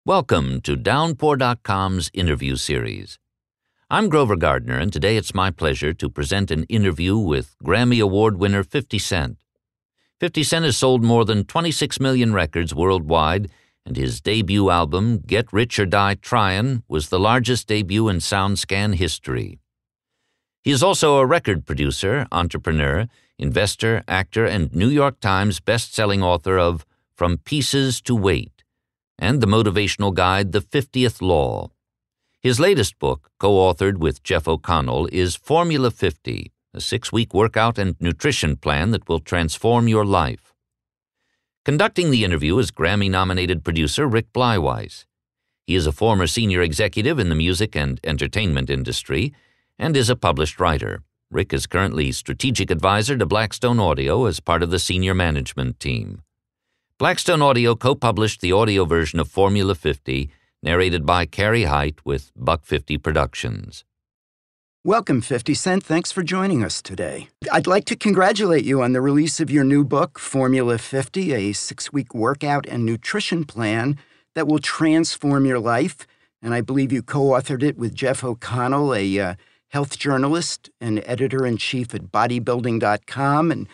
Welcome to Downpour.com's interview series. I'm Grover Gardner, and today it's my pleasure to present an interview with Grammy Award winner 50 Cent. 50 Cent has sold more than 26 million records worldwide, and his debut album, Get Rich or Die Tryin', was the largest debut in SoundScan history. He is also a record producer, entrepreneur, investor, actor, and New York Times best-selling author of From Pieces to Weight, and the motivational guide The 50th Law. His latest book, co-authored with Jeff O'Connell, is Formula 50, a 6-week workout and nutrition plan that will transform your life. Conducting the interview is Grammy-nominated producer Rick Bleiweiss. He is a former senior executive in the music and entertainment industry and is a published writer. Rick is currently strategic advisor to Blackstone Audio as part of the senior management team. Blackstone Audio co-published the audio version of Formula 50, narrated by Carrie Height with Buck 50 Productions. Welcome, 50 Cent. Thanks for joining us today. I'd like to congratulate you on the release of your new book, Formula 50, a 6-week workout and nutrition plan that will transform your life. And I believe you co-authored it with Jeff O'Connell, a health journalist and editor-in-chief at bodybuilding.com. And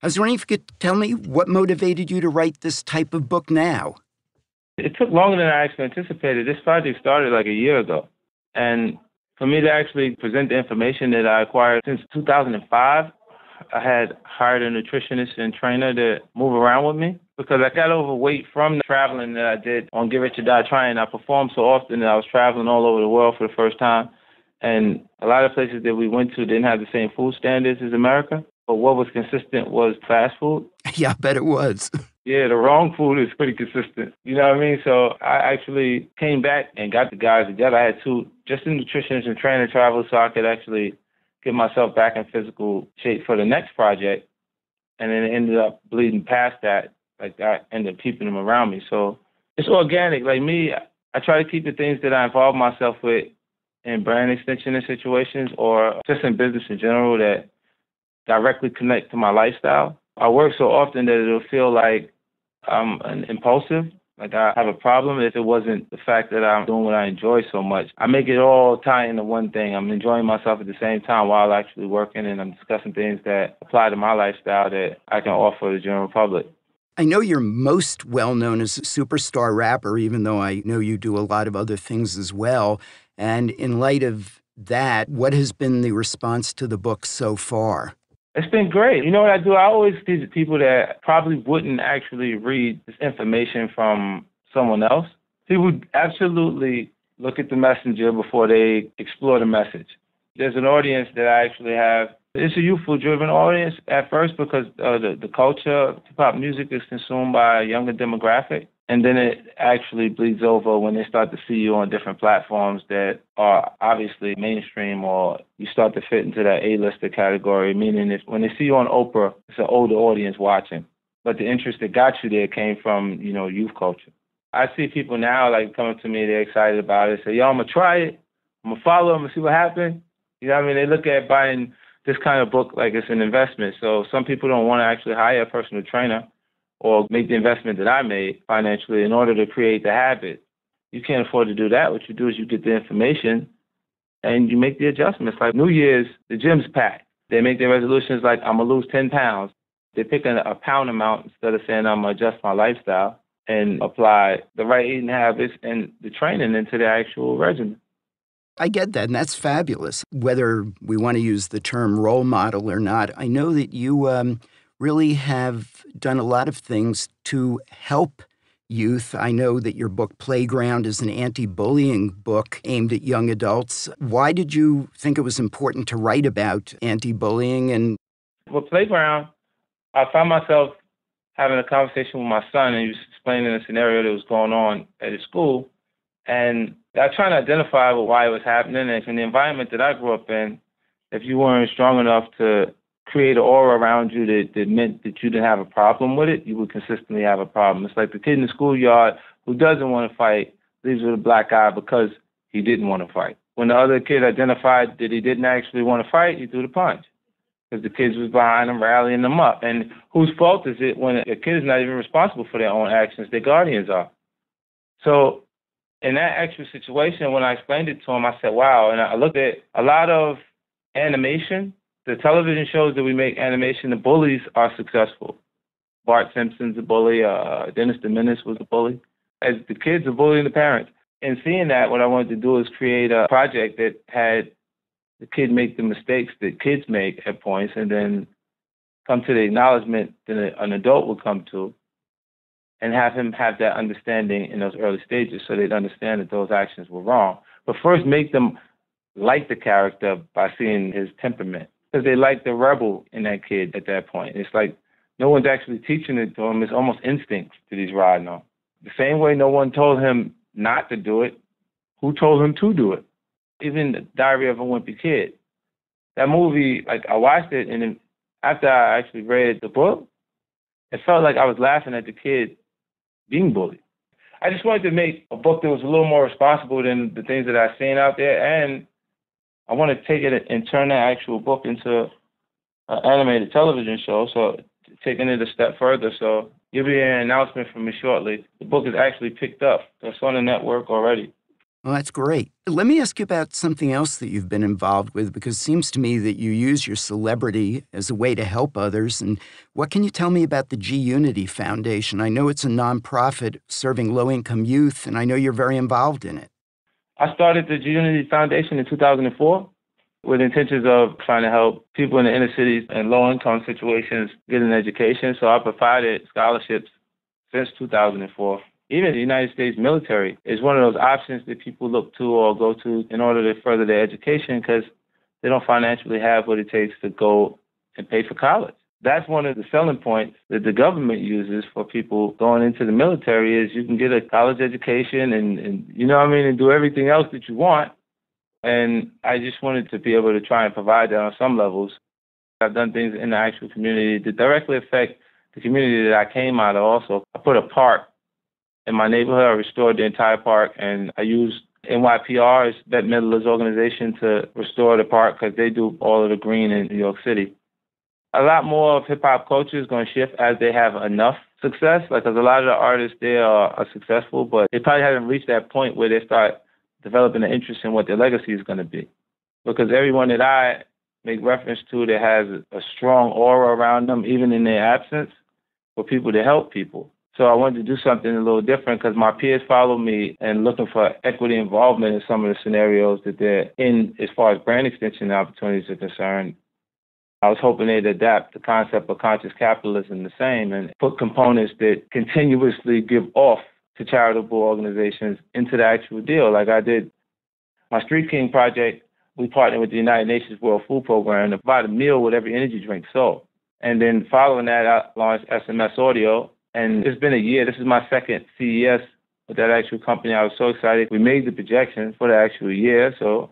I was wondering if you could tell me what motivated you to write this type of book now. It took longer than I actually anticipated. This project started like a year ago. And for me to actually present the information that I acquired since 2005, I had hired a nutritionist and trainer to move around with me because I got overweight from the traveling that I did on Get Rich or Die Tryin'. I performed so often that I was traveling all over the world for the first time. And a lot of places that we went to didn't have the same food standards as America. But what was consistent was fast food. Yeah, I bet it was. Yeah, the wrong food is pretty consistent. You know what I mean? So I actually came back and got the guys together. I had two, just a nutritionist and trainer travel so I could actually get myself back in physical shape for the next project. And then it ended up bleeding past that. Like I ended up keeping them around me. So it's organic. Like me, I try to keep the things that I involve myself with in brand extension situations or just in business in general that directly connect to my lifestyle. I work so often that it'll feel like I'm impulsive, like I have a problem if it wasn't the fact that I'm doing what I enjoy so much. I make it all tie into one thing. I'm enjoying myself at the same time while actually working, and I'm discussing things that apply to my lifestyle that I can offer the general public. I know you're most well-known as a superstar rapper, even though I know you do a lot of other things as well. And in light of that, what has been the response to the book so far? It's been great. You know what I do? I always teach people that probably wouldn't actually read this information from someone else. People absolutely look at the messenger before they explore the message. There's an audience that I actually have. It's a youthful-driven audience at first because the culture of hip-hop music is consumed by a younger demographic. And then it actually bleeds over when they start to see you on different platforms that are obviously mainstream, or you start to fit into that A-lister category, meaning when they see you on Oprah, it's an older audience watching. But the interest that got you there came from, youth culture. I see people now like coming to me, they're excited about it, say, yo, I'm going to try it. I'm going to follow them and see what happens. You know what I mean? They look at buying this kind of book like it's an investment. So some people don't want to actually hire a personal trainer or make the investment that I made financially in order to create the habit. You can't afford to do that. What you do is you get the information and you make the adjustments. Like New Year's, the gym's packed. They make their resolutions like, I'm going to lose 10 pounds. They pick a pound amount instead of saying, I'm going to adjust my lifestyle and apply the right eating habits and the training into the actual regimen. I get that, and that's fabulous. Whether we want to use the term role model or not, I know that you really have done a lot of things to help youth. I know that your book, Playground, is an anti-bullying book aimed at young adults. Why did you think it was important to write about anti-bullying? With Playground, I found myself having a conversation with my son, and he was explaining a scenario that was going on at his school. And I tried to identify why it was happening. And in the environment that I grew up in, if you weren't strong enough to create an aura around you that meant that you didn't have a problem with it, you would consistently have a problem. It's like the kid in the schoolyard who doesn't want to fight leaves with a black eye because he didn't want to fight. When the other kid identified that he didn't actually want to fight, he threw the punch because the kids was behind him, rallying them up. And whose fault is it when a kid is not even responsible for their own actions? Their guardians are. So In that actual situation, when I explained it to him, I said, wow. And I looked at a lot of animation, the television shows that we make animation, the bullies are successful. Bart Simpson's a bully, Dennis the Menace was a bully. As the kids are bullying the parents. And seeing that, what I wanted to do is create a project that had the kid make the mistakes that kids make at points and then come to the acknowledgement that an adult would come to, and have him have that understanding in those early stages so they'd understand that those actions were wrong. But first make them like the character by seeing his temperament, because they like the rebel in that kid at that point. It's like no one's actually teaching it to him. It's almost instinct that he's riding on. The same way no one told him not to do it, who told him to do it? Even the Diary of a Wimpy Kid. That movie, like I watched it, and then after I actually read the book, it felt like I was laughing at the kid being bullied. I just wanted to make a book that was a little more responsible than the things that I've seen out there, and I want to take it and turn that actual book into an animated television show, so taking it a step further. So you'll be hearing an announcement from me shortly. The book is actually picked up. It's on the network already. Well, that's great. Let me ask you about something else that you've been involved with, because it seems to me that you use your celebrity as a way to help others. And what can you tell me about the G-Unity Foundation? I know it's a nonprofit serving low-income youth, and I know you're very involved in it. I started the G-Unity Foundation in 2004 with intentions of trying to help people in the inner cities and low-income situations get an education. So I provided scholarships since 2004. Even the United States military is one of those options that people look to or go to in order to further their education because they don't financially have what it takes to go and pay for college. That's one of the selling points that the government uses for people going into the military is you can get a college education and you know what I mean, and do everything else that you want. And I just wanted to be able to try and provide that on some levels. I've done things in the actual community that directly affect the community that I came out of also. I put a park in my neighborhood. I restored the entire park, and I used NYPR, as Bette Midler's organization, to restore the park because they do all of the green in New York City. A lot more of hip-hop culture is going to shift as they have enough success, because a lot of the artists there are successful, but they probably haven't reached that point where they start developing an interest in what their legacy is going to be. Because everyone that I make reference to that has a strong aura around them, even in their absence, for people to help people. So I wanted to do something a little different because my peers follow me and looking for equity involvement in some of the scenarios that they're in as far as brand extension opportunities are concerned. I was hoping they'd adapt the concept of conscious capitalism the same and put components that continuously give off to charitable organizations into the actual deal. Like I did my Street King project, we partnered with the United Nations World Food Program to provide a meal with every energy drink sold. And then following that, I launched SMS Audio. And it's been a year. This is my second CES with that actual company. I was so excited. We made the projections for the actual year, so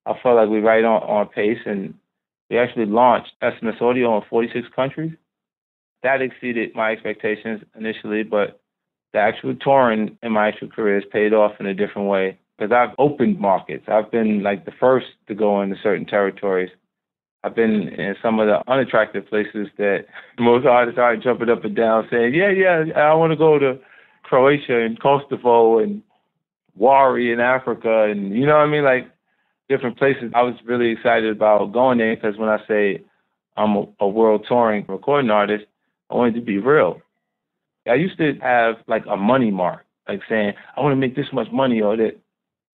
I felt like we're right on pace. And we actually launched SMS Audio in 46 countries. That exceeded my expectations initially, but the actual touring in my actual career has paid off in a different way because I've opened markets. I've been like the first to go into certain territories. I've been in some of the unattractive places that most artists aren't jumping up and down saying, yeah, I want to go to Croatia and Kosovo and Wari in Africa and, you know what I mean, like different places. I was really excited about going there because when I say I'm a world touring recording artist, I wanted to be real. I used to have like a money mark, like saying, I want to make this much money or that.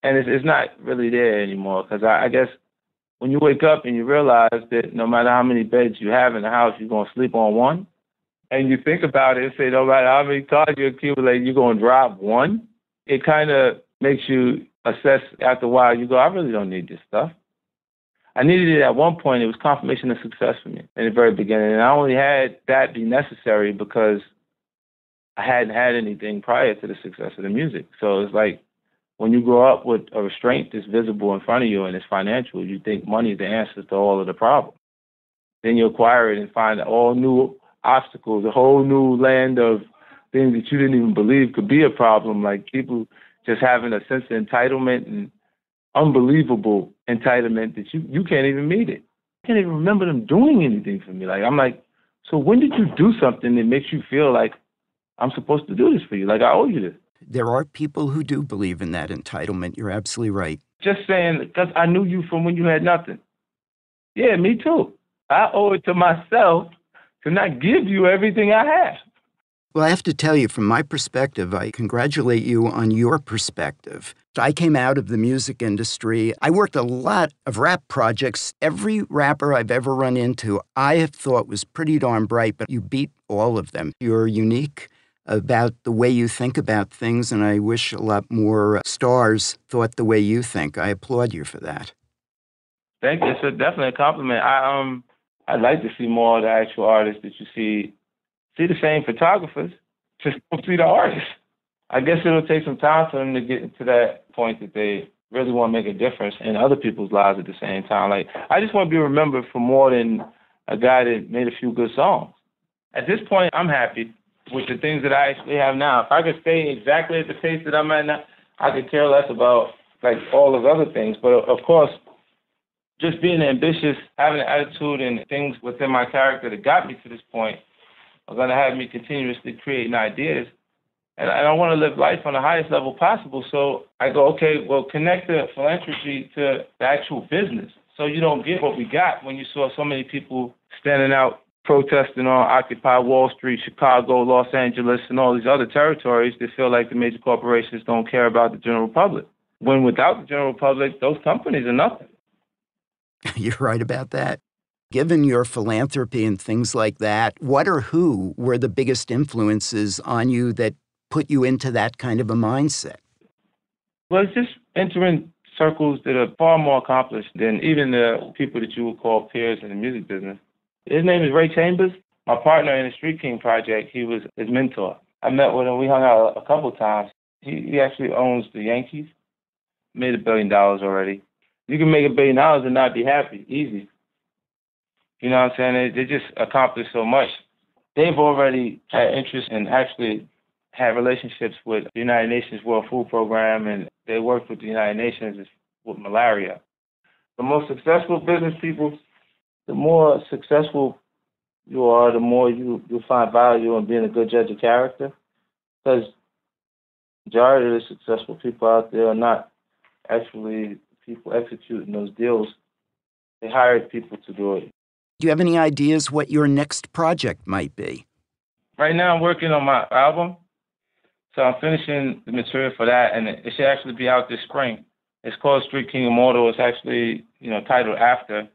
And it's not really there anymore because I guess when you wake up and you realize that no matter how many beds you have in the house, you're going to sleep on one. And you think about it and say, no matter how many cars you accumulate, you're going to drive one. It kind of makes you assess after a while. You go, I really don't need this stuff. I needed it at one point. It was confirmation of success for me in the very beginning. And I only had that be necessary because I hadn't had anything prior to the success of the music. So it's like, when you grow up with a restraint that's visible in front of you and it's financial, you think money is the answer to all of the problems. Then you acquire it and find all new obstacles, a whole new land of things that you didn't even believe could be a problem, like people just having a sense of entitlement and unbelievable entitlement that you can't even meet it. I can't even remember them doing anything for me. Like I'm like, so when did you do something that makes you feel like I'm supposed to do this for you? Like I owe you this. There are people who do believe in that entitlement. You're absolutely right. Just saying, because I knew you from when you had nothing. Yeah, me too. I owe it to myself to not give you everything I have. Well, I have to tell you, from my perspective, I congratulate you on your perspective. I came out of the music industry. I worked a lot of rap projects. Every rapper I've ever run into, I have thought was pretty darn bright, but you beat all of them. You're unique about the way you think about things, and I wish a lot more stars thought the way you think. I applaud you for that. Thank you. It's definitely a compliment. I'd like to see more of the actual artists that you see. See the same photographers, just don't see the artists. I guess it'll take some time for them to get to that point that they really want to make a difference in other people's lives at the same time. Like, I just want to be remembered for more than a guy that made a few good songs. At this point, I'm happy with the things that I actually have now. If I could stay exactly at the pace that I'm at now, I could care less about like all those other things. But of course, just being ambitious, having an attitude and things within my character that got me to this point are going to have me continuously creating ideas. And I want to live life on the highest level possible. So I go, okay, well, connect the philanthropy to the actual business. So you don't get what we got when you saw so many people standing out protesting on Occupy Wall Street, Chicago, Los Angeles, and all these other territories that feel like the major corporations don't care about the general public. When without the general public, those companies are nothing. You're right about that. Given your philanthropy and things like that, what or who were the biggest influences on you that put you into that kind of a mindset? Well, it's just entering circles that are far more accomplished than even the people that you would call peers in the music business. His name is Ray Chambers. My partner in the Street King project, he was his mentor. I met with him. We hung out a couple of times. He actually owns the Yankees. Made $1 billion already. You can make $1 billion and not be happy. Easy. You know what I'm saying? They just accomplished so much. They've already had interest and actually had relationships with the United Nations World Food Program, and they worked with the United Nations with malaria. The most successful business people, the more successful you are, the more you'll find value in being a good judge of character. Because the majority of the successful people out there are not actually people executing those deals. They hired people to do it. Do you have any ideas what your next project might be? Right now I'm working on my album. So I'm finishing the material for that, and it should actually be out this spring. It's called Street King Immortal. It's actually, titled after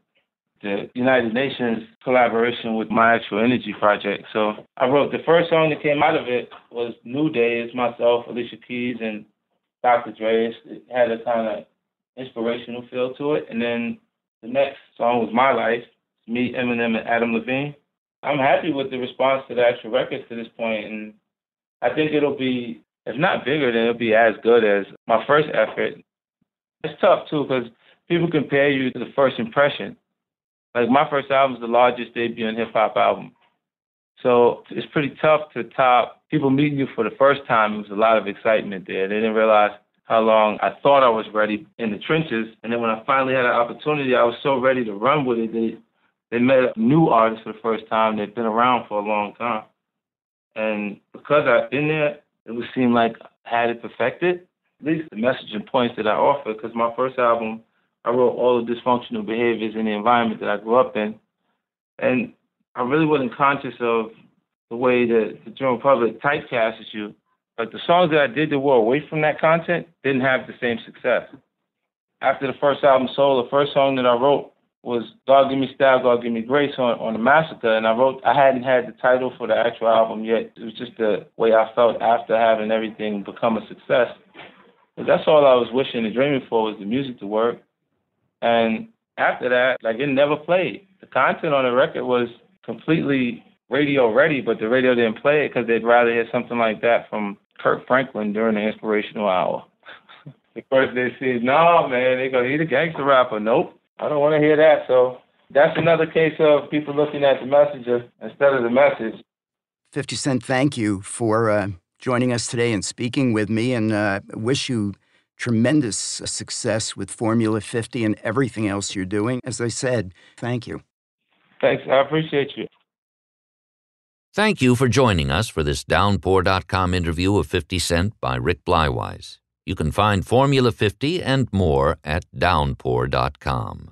the United Nations collaboration with my actual energy project. So I wrote the first song that came out of it was New Day. It's myself, Alicia Keys, and Dr. Dre. It had a kind of inspirational feel to it. And then the next song was My Life. Me, Eminem, and Adam Levine. I'm happy with the response to the actual record to this point, and I think it'll be, if not bigger, then it'll be as good as my first effort. It's tough, too, because people compare you to the first impression. Like, my first album is the largest debut in hip-hop album. So it's pretty tough to top people meeting you for the first time. There was a lot of excitement there. They didn't realize how long I thought I was ready in the trenches, and then when I finally had an opportunity, I was so ready to run with it. They met a new artist for the first time. They've been around for a long time. And because I've been there, it would seem like I had it perfected, at least the message and points that I offer, because my first album, I wrote all the dysfunctional behaviors in the environment that I grew up in. And I really wasn't conscious of the way that the general public typecasts you. Like the songs that I did that were away from that content didn't have the same success. After the first album sold, the first song that I wrote was God Give Me Style, God Give Me Grace on the Massacre. And I hadn't had the title for the actual album yet. It was just the way I felt after having everything become a success. But that's all I was wishing and dreaming for, was the music to work. And after that, it never played. The content on the record was completely radio ready, but the radio didn't play it because they'd rather hear something like that from Kirk Franklin during the inspirational hour. The first they see, no, man, they go, he's a gangster rapper. Nope. I don't want to hear that. So that's another case of people looking at the messenger instead of the message. 50 Cent, thank you for joining us today and speaking with me, and wish you tremendous success with Formula 50 and everything else you're doing. As I said, thank you. Thanks. I appreciate you. Thank you for joining us for this Downpour.com interview of 50 Cent by Rick Bleiweiss. You can find Formula 50 and more at Downpour.com.